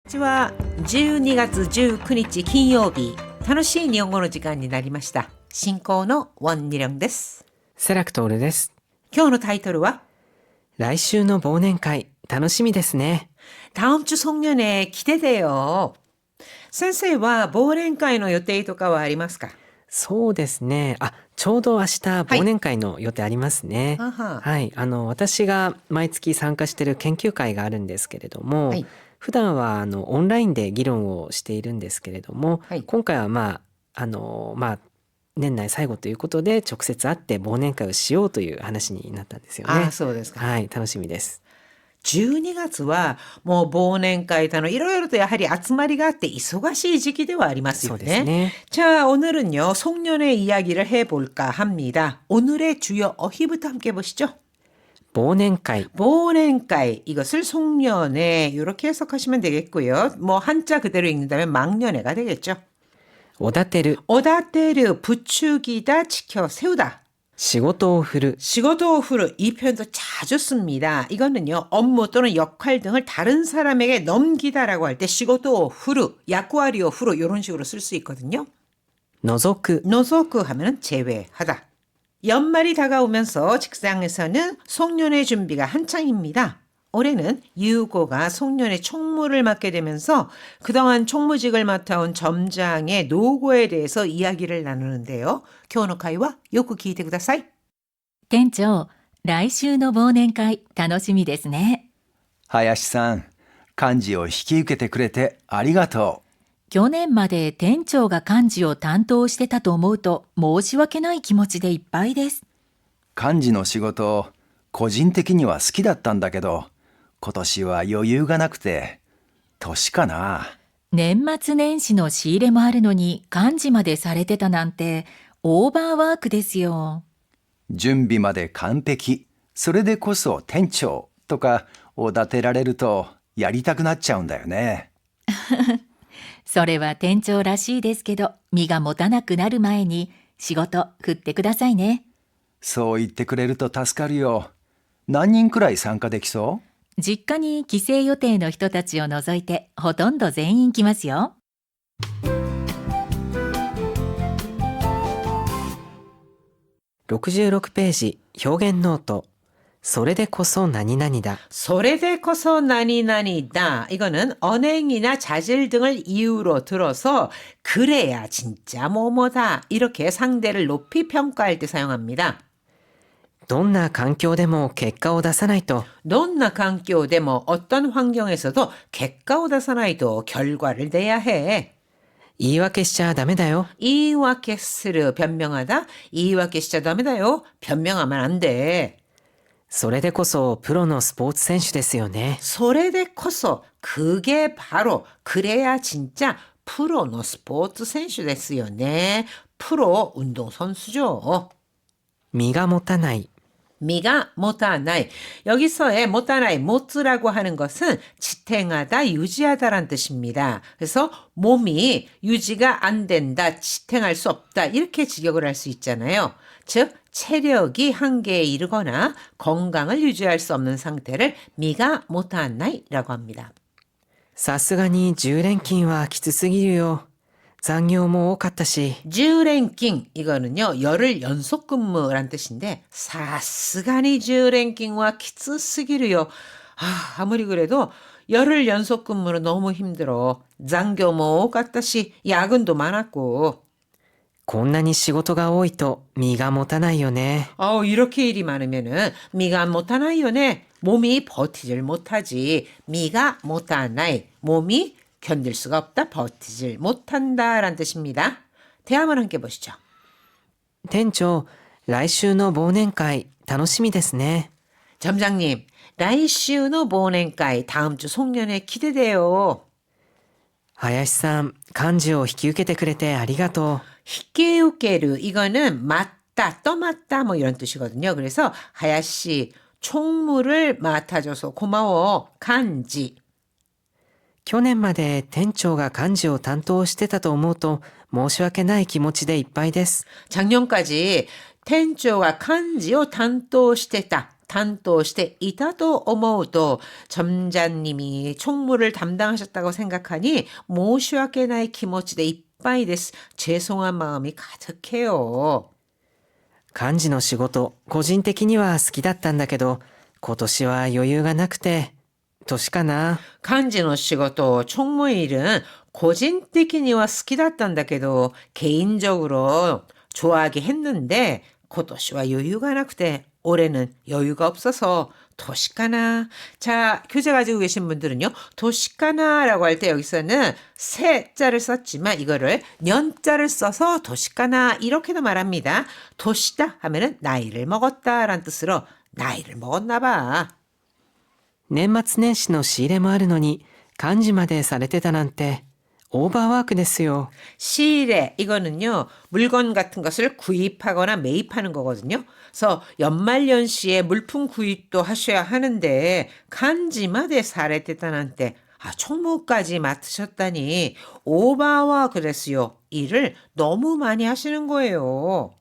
こんにちは。12月19日金曜日、楽しい日本語の時間になりました。進行のウォン・ニリョンです。セラクトールです。今日のタイトルは来週の忘年会楽しみですね。다음 주 송년회 기대돼요。先生は忘年会の予定とかはありますか？そうですね。ちょうど明日忘年会の予定ありますね。はい。私が毎月参加している研究会があるんですけれども、はい、普段はオンラインで議論をしているんですけれども、はい、今回は年内最後ということで直接会って忘年会をしようという話になったんですよね。そうですか。はい、楽しみです。12月はもう忘年会いろいろとやはり集まりがあって忙しい時期ではありますよね。そうですね。자, 오늘은요. 송년회 이야기를 해볼까 합니다. 오늘의 주요 어휘부터 함께 보시죠.忘年会.忘年会, 이것을 송년회 이렇게 해석하시면 되겠고요. 뭐 한자 그대로 읽는다면 망년회가 되겠죠. おだてる. 오다테르, 부추기다, 지켜 세우다. 仕事を振る. 仕事を振る. 이 표현도 자주 씁니다. 이거는요. 업무 또는 역할 등을 다른 사람에게 넘기다라고 할 때仕事を振る, 약과리を振る 이런 식으로 쓸 수 있거든요. 除く. 노소크 하면은 제외하다. 연말이 다가오면서 직장에서는 송년회 준비가 한창입니다. 올해는 유고가 송년회 총무를 맡게 되면서 그동안 총무직을 맡아온 점장의 노고에 대해서 이야기를 나누는데요. 교노카이와 요크 기이테 쿠다사이. 店長、来週の忘年会楽しみですね。林さん、幹事を引き受けてくれてありがと去年まで店長が幹事を担当してたと思うと申し訳ない気持ちでいっぱいです。う。幹事の仕事、個人的には好きだったんだけど、今年は余裕がなくて、年かな。年末年始の仕入れもあるのに幹事までされてたなんてオーバーワークですよ。準備まで完璧、それでこそ店長とかおだてられるとやりたくなっちゃうんだよね。それは店長らしいですけど、身が持たなくなる前に仕事振ってくださいね。そう言ってくれると助かるよ。何人くらい参加できそう？実家に帰省予定の人たちを除いてほとんど全員来ますよ。66ページ、表現ノート. それでこそ何々だ. それでこそ何々だ. 이거는 언행이나 자질 등을 이유로 들어서 그래야 진짜 뭐뭐다. 이렇게 상대를 높이 평가할 때 사용합니다. どんな環境でも結果を出さないと. どんな環境でも 어떤 환경에서도 結果を出さないと 결과를 내야 해. 言い訳しちゃダメだよ. 言い訳する 변명하다. 言い訳しちゃダメだよ. 변명하면 안 돼. それでこそプロのスポーツ選手ですよね. それでこそ 그게 바로 그래야 진짜 프로의 스포츠選手ですよね. 프로 운동선수죠. 身が持たない. 미가 못하나이. 여기서의 못하나이, 못라고 하는 것은 지탱하다, 유지하다란 뜻입니다. 그래서 몸이 유지가 안 된다, 지탱할 수 없다 이렇게 직역을 할 수 있잖아요. 즉 체력이 한계에 이르거나 건강을 유지할 수 없는 상태를 미가 못하나이라고 합니다. さすがに10連勤はきつすぎるよ. 残業も多かったし. 10랭킹 이거는요 열흘 연속 근무란 뜻인데 사스가니 10랭킹와 키츠스기르요. 아무리 그래도 열흘 연속 근무는 너무 힘들어.残業も 多かったし 야근도 많았고. こんなに仕事が多いと身が持たないよね. 이렇게 일이 많으면은 미가 못하나요네. 몸이 버티질 못하지. 미가 못하나이. 몸이 견딜 수가 없다, 버티질 못한다라는 뜻입니다. 대화문 함께 보시죠. 店長、来週の忘年会楽しみですね. 점장님, 来週の忘年会 다음 주 송년회 기대돼요. 林さん、幹事を引き受けてくれてありがとう. 히케우케르 이거는 맞다, 떠맡다 뭐 이런 뜻이거든요. 그래서 하야씨 총무를 맡아줘서 고마워. 간지. 去年まで店長が幹事を担当してたと思うと申し訳ない気持ちでいっぱいです. 작년까지 店長が幹事を担当してた.担当していたと思うと 점장님이 총무를 담당하셨다고 생각하니 申し訳ない気持ちでいっぱいです. 죄송한 마음이 가득해요. 幹事の仕事、個人的には好きだったんだけど、今年は余裕がなくて、年かな。 간지노仕事, 총무 일은 個人的には好きだったんだけど 개인적으로 좋아하게 했는데 今年は余裕がなくて 올해는 여유가 없어서 도시가나. 자, 교재 가지고 계신 분들은요. 도시가나라고 할 때 여기서는 세자를 썼지만 이거를 년자를 써서 도시가나 이렇게도 말합니다. 도시다 하면은 나이를 먹었다라는 뜻으로 나이를 먹었나 봐. 年末年始の仕入れもあるのに、幹事までされてたなんて、オーバーワークですよ。 시일에 이거는요. 물건 같은 것을 구입하거나 매입하는 거거든요. 그래서 연말연시에 물품 구입도 하셔야 하는데 간지마대 사례대단한테 총무까지 맡으셨다니 오바와 그랬어요. 일을 너무 많이 하시는 거예요.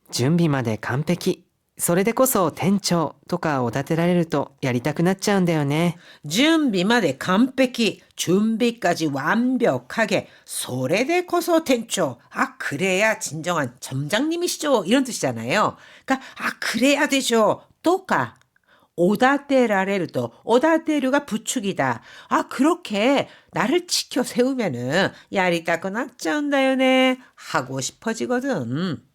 準備まで完璧。それでこそ店長とかおだてられるとやりたくなっちゃうんだよね。 준비마대 완벽히 준비까지 완벽하게 소래대 코소 텐초. 그래야 진정한 점장님이시죠. 이런 뜻이잖아요. 그러니까 그래야 되죠. 또까 오다테라레르도 오다테류가 부축이다. 그렇게 나를 지켜 세우면은 야리따고 낫자운다요네 하고 싶어지거든.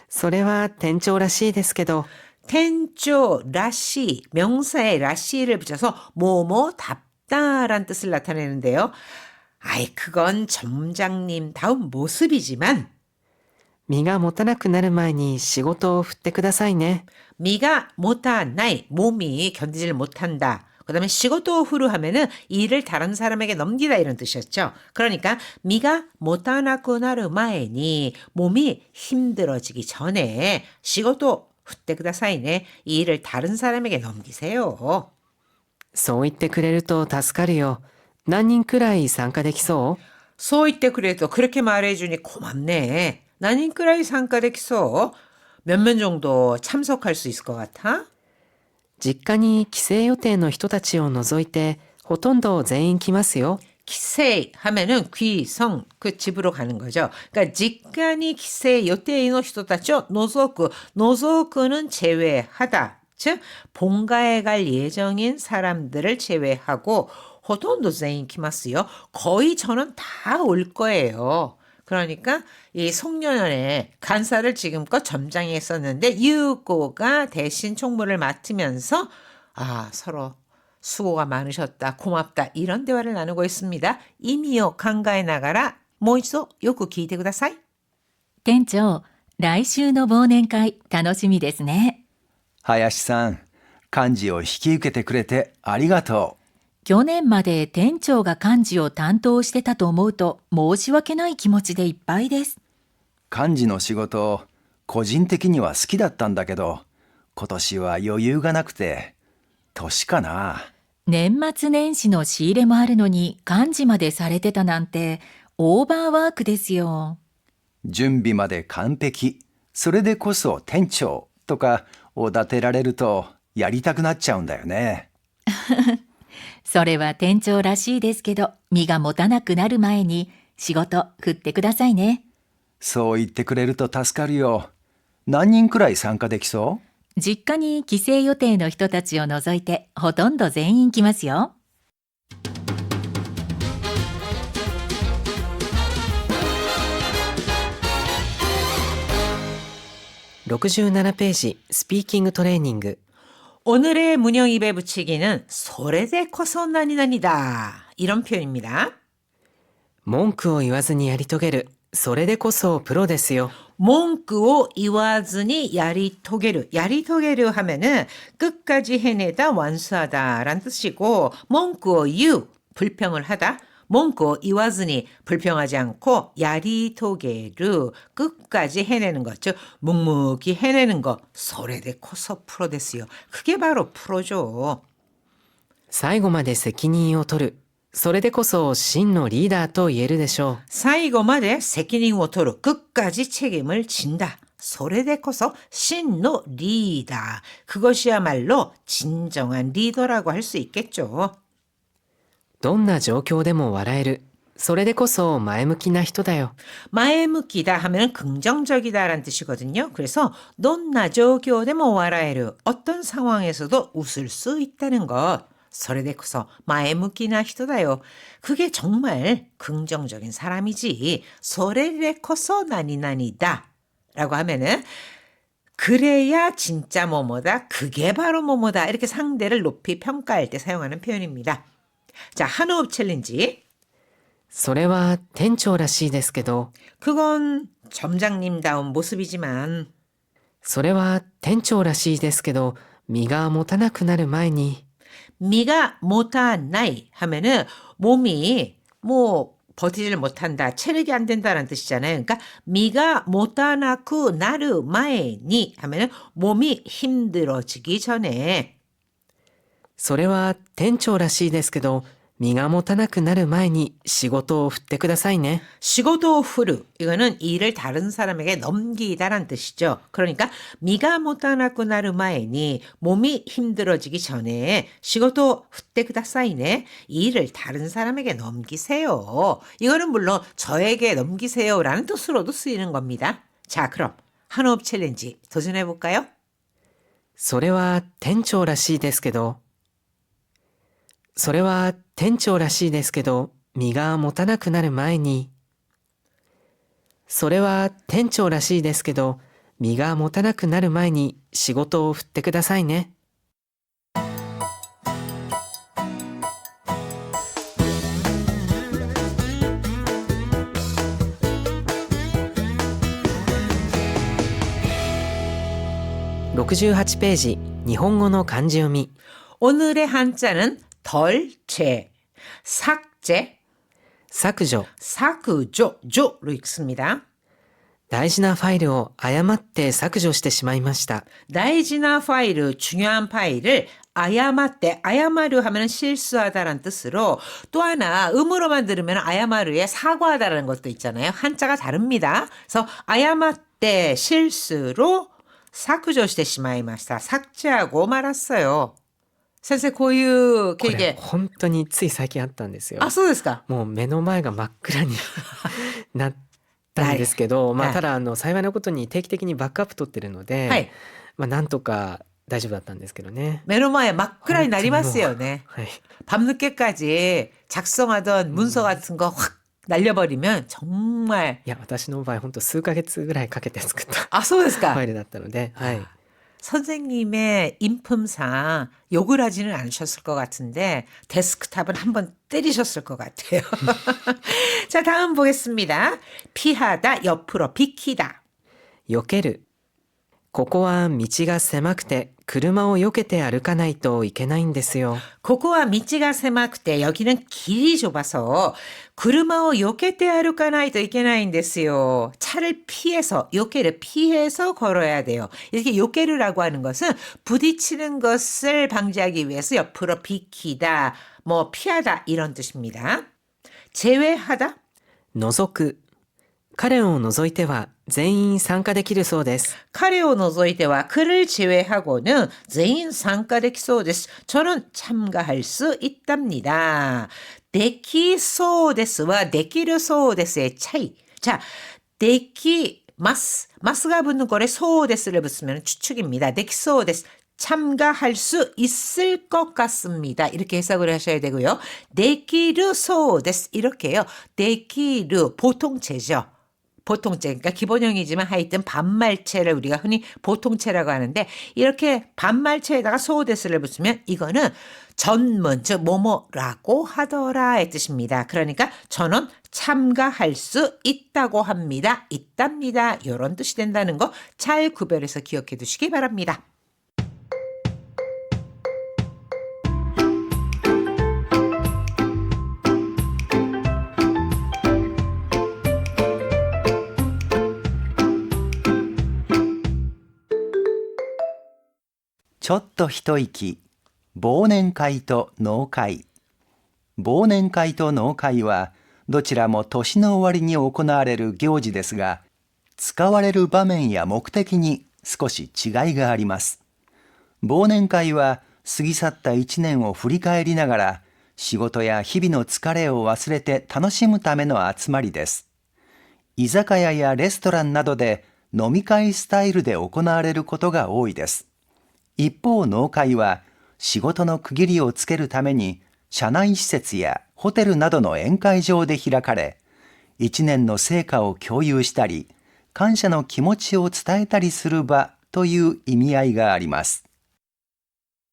それは店長らしいですけど、 텐조 라시 명사에 라시를 붙여서 뭐뭐답다란 뜻을 나타내는데요. 그건 점장님 다운 모습이지만 身が持たなくなる前に仕事を振ってくださいね。 미가 못하나이 몸이 견디질 못한다. 그 다음에仕事を 후루하면은 일을 다른 사람에게 넘기다 이런 뜻이었죠. 그러니까 미가 못하나고 나르 마에니 몸이 힘들어지기 전에 仕事 후때 그다사이네 이 일을 다른 사람에게 넘기세요. そう言ってくれると助かるよ。何人くらい参加できそう？ 소이때 그래도 그렇게 말해주니 고맙네. 난인끄라이参加できそう? 몇 명 정도 참석할 수 있을 것 같아? 実家に帰省予定の人たちを除いてほとんど全員来ますよ。 기세 하면은 귀성 그 집으로 가는 거죠. 그러니까 직간이 기세 요때의 히토타죠. 노조크는 제외하다. 즉 본가에 갈 예정인 사람들을 제외하고 호돈도 제인 키마스요. 거의 저는 다 올 거예요. 그러니까 이 송년회 간사를 지금껏 점장이 했었는데 유고가 대신 총무를 맡으면서 서로 수고가 많으셨다, 고맙다 이런 대화를 나누고 있습니다. 이미요 강가에 나가라. もう一度よく聞いてください。店長、来週の忘年会楽しみですね。林さん、幹事を引き受けてくれてありがとう。去年まで店長が幹事を担当してたと思うと申し訳ない気持ちでいっぱいです。幹事の仕事、個人的には好きだったんだけど、今年は余裕がなくて、年かな。年末年始の仕入れもあるのに幹事までされてたなんてオーバーワークですよ。準備まで完璧。それでこそ店長とかおだてられるとやりたくなっちゃうんだよね。それは店長らしいですけど、身が持たなくなる前に仕事振ってくださいね。そう言ってくれると助かるよ。何人くらい参加できそう？実家に帰省予定の人たちを除いてほとんど全員来ますよ。67ページスピーキングトレーニング。 오늘의 문형 입에 붙이기는 소래대 코소나니나니다. 이런 표현입니다. 文句を言わずにやり遂げる。それでこそプロですよ。 몽크오 이와즈니 야리토게르. 야리토게르 하면은 끝까지 해내다 완수하다라는 뜻이고 몽크오 유 불평을 하다. 몽크오 이와즈니 불평하지 않고 야리토게르 끝까지 해내는 것. 즉 묵묵히 해내는 거. 소래대 코소 프로 됐어요. 그게 바로 프로죠. 最後まで責任を取る。それでこそ真のリーダーと言えるでしょう。 사이고마데責任を取る. 끝까지 책임을 진다. それでこそ真のリーダー. 그것이야말로 진정한 리더라고 할 수 있겠죠. どんな状況でも笑える。それでこそ前向きな人だよ。 마에무키다 하면 긍정적이다라는 뜻이거든요. 그래서 どんな状況でも笑える. 어떤 상황에서도 웃을 수 있다는 것. それでこそ前向きな人だよ. 그게 정말 긍정적인 사람이지. それでこそ何々だ. 라고 하면은 그래야 진짜 뭐뭐다. 그게 바로 뭐뭐다. 이렇게 상대를 높이 평가할 때 사용하는 표현입니다. 자, 한호흡 챌린지. それは店長らしいですけど、 그건 점장님다운 모습이지만 それは店長らしいですけど、身が持たなくなる前に、 미가 못하나이 하면은 몸이 뭐 버티지를 못한다, 체력이 안 된다는 뜻이잖아요. 그러니까 미가 못하나쿠 나르 마에니 하면은 몸이 힘들어지기 전에 それは店長らしいですけど、身が持たなくなる前に仕事を振ってくださいね。 시고도 후르 이거는 일을 다른 사람에게 넘기다란 뜻이죠. 그러니까 미가 못하나쿠 나르 마에니 몸이 힘들어지기 전에 시고도 후때 그다사이네 일을 다른 사람에게 넘기세요. 이거는 물론 저에게 넘기세요라는 뜻으로도 쓰이는 겁니다. 자, 그럼 한호흡 챌린지 도전해 볼까요? それは店長らしいですけど、それは店長らしいですけど、身が持たなくなる前に、それは店長らしいですけど、身が持たなくなる前に仕事を振ってくださいね。 68ページ、日本語の漢字読み。 오늘의 한자는 덜체, 삭제, 削除。 사그조, 조로 읽습니다. 大事なファイルを誤って削除してしまいました。 다이지나 파일, 중요한 파일을 아야마떼, 아야마르 하면 실수하다라는 뜻으로 또 하나 음으로만 들으면 아야마르에 사과하다라는 것도 있잖아요. 한자가 다릅니다. 그래서 아야마떼 실수로 사쿠조してしまいました. 삭제하고 말았어요. 선생, こういうこれ経験。本当につい最近あったんですよ。あ、そうですか。もう目の前が真っ暗になったんですけど、まあただ幸いなことに定期的にバックアップ取ってるので、 はい。まあなんとか大丈夫だったんですけどね。 目の前真っ暗になりますよね. はい。 밤늦게까지 작성하던 문서 같은 거 확 날려버리면 정말. いや私の場合本当数ヶ月ぐらいかけて作ったあ、そうですフか。ァイルだったので、はい。 선생님의 인품상 욕을 하지는 않으셨을 것 같은데 데스크탑은 한번 때리셨을 것 같아요. 자, 다음 보겠습니다. 피하다, 옆으로 비키다. 避ける。ここは道が狭くて車を避けて歩かないといけないんですよ。 고코와 미치가 세마크때 여기는 길이 좁아서 구르마오 요케테 아루카나이도 이케나인데스요. 차를 피해서 요케를 피해서 걸어야 돼요. 이렇게 요케르라고 하는 것은 부딪히는 것을 방지하기 위해서 옆으로 비키다, 뭐 피하다 이런 뜻입니다. 제외하다. 除く。彼を除いては全員参加できるそうです。 카레오 노조이데와 그를 제외하고는全員 参加できそうです. 저는 참가할 수 있답니다. できそうです와 できるそうです의 차이. 자, できます. 마스가 붙는 거래そうです를 붙으면 추측입니다. できそうです. 참가할 수 있을 것 같습니다. 이렇게 해석을 하셔야 되고요. できるそうです. 이렇게요. できる 보통체죠. 보통체, 그러니까 기본형이지만 하여튼 반말체를 우리가 흔히 보통체라고 하는데 이렇게 반말체에다가 소데스를 붙이면 이거는 전문, 즉 뭐뭐라고 하더라의 뜻입니다. 그러니까 저는 참가할 수 있다고 합니다. 있답니다. 이런 뜻이 된다는 거 잘 구별해서 기억해 두시기 바랍니다.ちょっと一息、忘年会と納会。忘年会と納会はどちらも年の終わりに行われる行事ですが、使われる場面や目的に少し違いがあります。忘年会は過ぎ去った1年を振り返りながら、仕事や日々の疲れを忘れて楽しむための集まりです。居酒屋やレストランなどで飲み会スタイルで行われることが多いです。一方、納会は仕事の区切りをつけるために社内施設やホテルなどの宴会場で開かれ、1年の成果を共有したり、感謝の気持ちを伝えたりする場という意味合いがあります。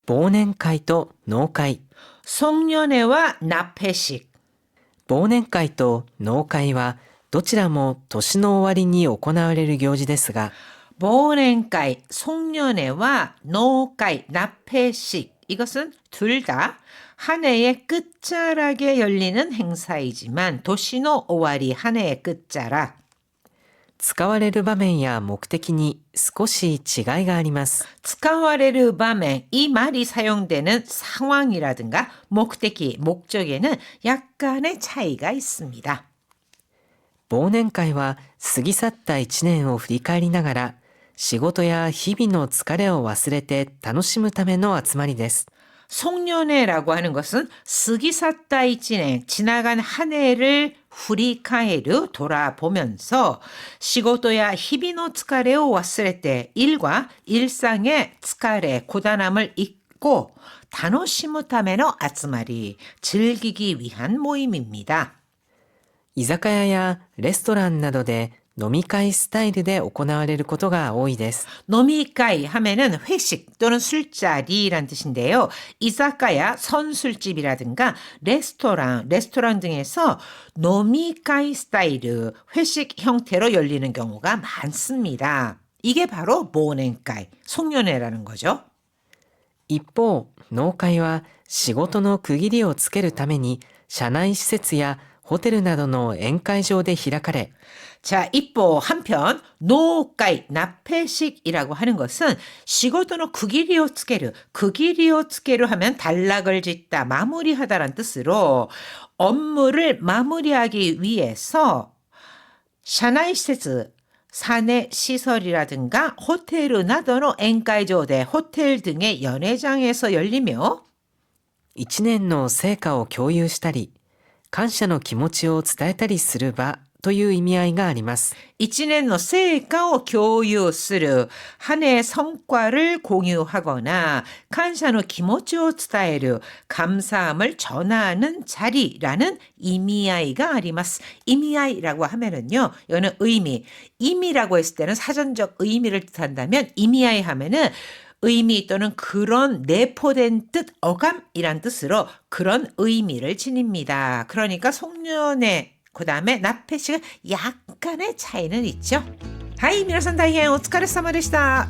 忘年会と納会。 송년회와 납회식. 忘年会と納会はどちらも年の終わりに行われる行事ですが、 忘年会, 송년회와 노会, 납회식. 이것은 둘 다 한 해의 끝자락에 열리는 행사이지만 도시노 오와리 한 해의 끝자락. 使われる場面や目的に少し違いがあります。 스카와레르 바멘, 이 말이 사용되는 상황이라든가 목적이, 목적에는 약간의 차이가 있습니다. 忘年会は過ぎ去った1年を振り返りながら、仕事や日々の疲れを忘れて楽しむための集まりです。 송년회라고 하는 것은 스기사타 이치년, 지나간 한 해를 후리카에르 돌아보면서 시고도야 히비노 츠카레오 왔을 때 일과 일상의 츠카레 고단함을 잊고 다노시무 타메노 아츠마리, 즐기기 위한 모임입니다. 居酒屋やレストランなどで飲み会スタイルで行われることが多いです。 노미카이 하면은 회식 또는 술자리란 뜻인데요. 이사카야 선술집이라든가 레스토랑 등에서 노미카이 스타일, 회식 형태로 열리는 경우가 많습니다. 이게 바로忘年会, 송년회라는 거죠. 一方、納会は仕事の区切りをつけるために社内施設やホテルなどの宴会場で開かれ、 자, 이뽀 한편 노까이 납회식이라고 하는 것은 시고도노 구기리오 츠케루 하면 단락을 짓다, 마무리하다란 뜻으로 업무를 마무리하기 위해서 샤나이施設, 사내 시설이라든가 호텔 나도노 엔카이조대, 호텔 등의 연회장에서 열리며 1年の成果を共有したり、感謝の気持ちを伝えたりする場という意味合いがあります。 1年の 成果を 共有する, 한 해의 성과를 공유하거나 감사의 気持ちを伝える, 감사함을 전하는 자리라는 의미가 あります. 의미라고 하면은요, 이거는 의미라고 했을 때는 사전적 의미를 뜻한다면 의미아이 하면은 의미 또는 그런 내포된 뜻, 어감이란 뜻으로 그런 의미를 지닙니다. 그러니까 송년회, 그 다음에 납회식은 약간의 차이는 있죠. 하이, 皆さん大変お疲れ様でした。